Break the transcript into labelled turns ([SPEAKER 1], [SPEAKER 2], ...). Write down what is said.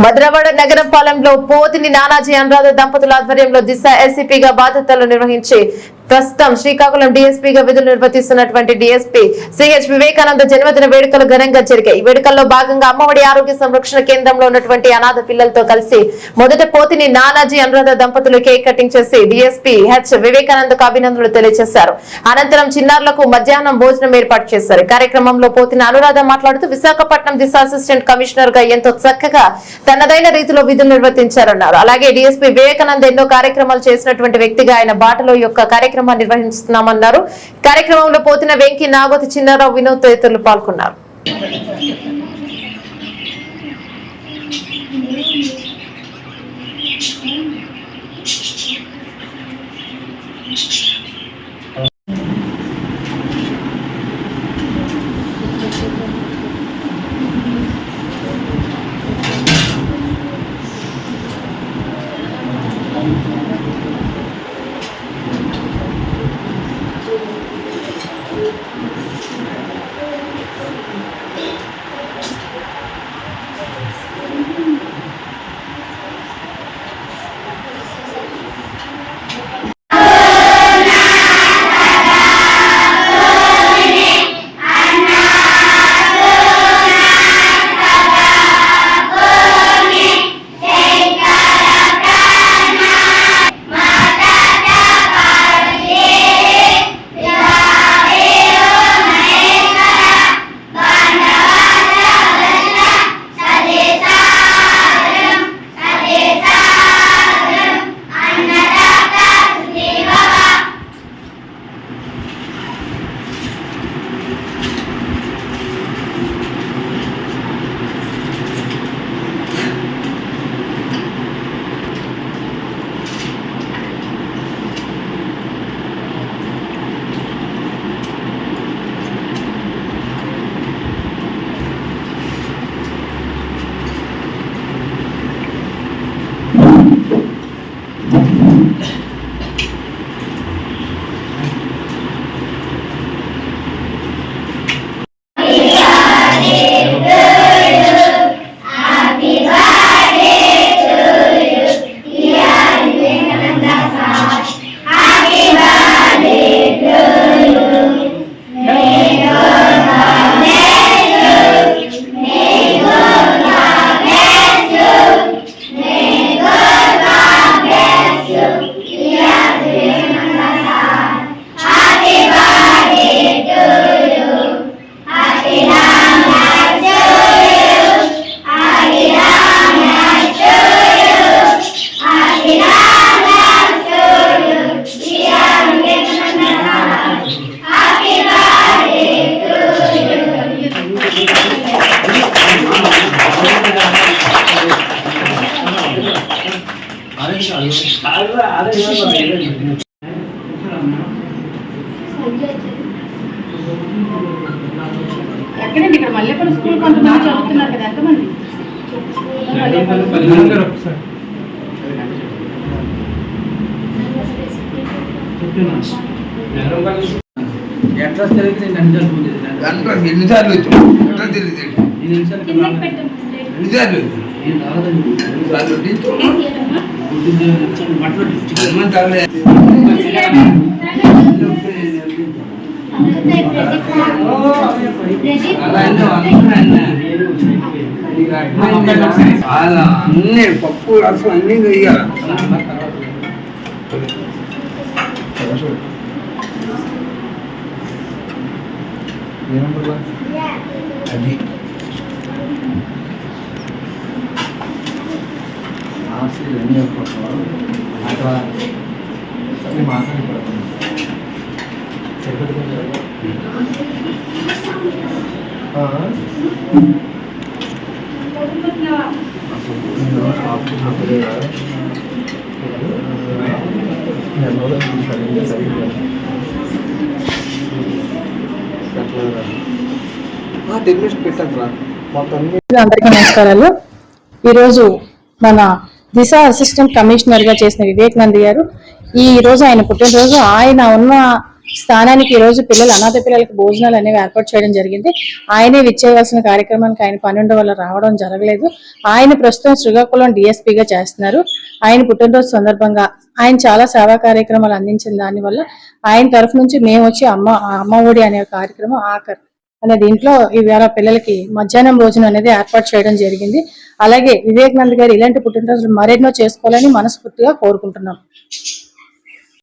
[SPEAKER 1] మద్రావాడ నగరపాలెంలో పోతిని నానాజీ అనురాధ దంపతుల ఆధ్వర్యంలో దిశ ఎస్సీపీగా బాధ్యతలు నిర్వహించి ప్రస్తుతం శ్రీకాకుళం డీఎస్పీగా విధులు నిర్వర్తిస్తున్నటువంటి డీఎస్పీ సిహెచ్ వివేకానంద జన్మదిన వేడుకలు ఘనంగా జరిగాయి. ఈ వేడుకల్లో భాగంగా అమ్మఒడి ఆరోగ్య సంరక్షణ కేంద్రంలో ఉన్నటువంటి అనాథ పిల్లలతో కలిసి మొదట పోతిని నానాజీ అనురాధ దంపతులు కేక్ కటింగ్ చేసి డీఎస్పీ హెచ్ వివేకానందకు అభినందనలు తెలియజేశారు. అనంతరం చిన్నారులకు మధ్యాహ్నం భోజనం ఏర్పాటు చేశారు. కార్యక్రమంలో పోతిని అనురాధ మాట్లాడుతూ విశాఖపట్నం దిశ అసిస్టెంట్ కమిషనర్ గా ఎంతో చక్కగా తనదైన రీతిలో విధులు నిర్వర్తించారన్నారు. అలాగే డీఎస్పీ వివేకానంద ఎన్నో కార్యక్రమాలు చేసినటువంటి వ్యక్తిగా ఆయన బాటలో యొక్క కార్యక్రమాన్ని నిర్వహిస్తున్నామన్నారు. కార్యక్రమంలో పోతిన వెంకీ, నాగోతి, చిన్నారావు, వినోద్ తదితరులు పాల్గొన్నారు.
[SPEAKER 2] ఎక్కడండి ఇక్కడ మల్లెపల్లి స్కూల్ కొంతమంది చదువుతున్నారు కదా, ఎంతమంది?
[SPEAKER 3] అన్ని పప్పు రసం అన్ని వేయాలి. అది
[SPEAKER 4] అందరికీ నమస్కారాలు. ఈరోజు మన దిశ అసిస్టెంట్ కమిషనర్ గా చేసిన వివేకానంద గారు ఈ రోజు ఆయన పుట్టినరోజు. ఆయన ఉన్న స్థానానికి ఈ రోజు అనాథ పిల్లలకు భోజనాలు అనేవి ఏర్పాటు చేయడం జరిగింది. ఆయనే విచ్చేయవలసిన కార్యక్రమానికి ఆయన పని ఉండడం వల్ల రావడం జరగలేదు. ఆయన ప్రస్తుతం శ్రీకాకుళం డిఎస్పీగా చేస్తున్నారు. ఆయన పుట్టినరోజు సందర్భంగా ఆయన చాలా సేవా కార్యక్రమాలు అందించిన దానివల్ల ఆయన తరఫు నుంచి మేము వచ్చి అమ్మ ఒడి అనే కార్యక్రమం ఆఖర్ అనే దీంట్లో ఇవాళ పిల్లలకి మధ్యాహ్నం భోజనం అనేది ఏర్పాటు చేయడం జరిగింది. అలాగే వివేకానంద గారు ఇలాంటి పుట్టినరోజులు మరెన్నో చేసుకోవాలని మనస్ఫూర్తిగా కోరుకుంటున్నాం.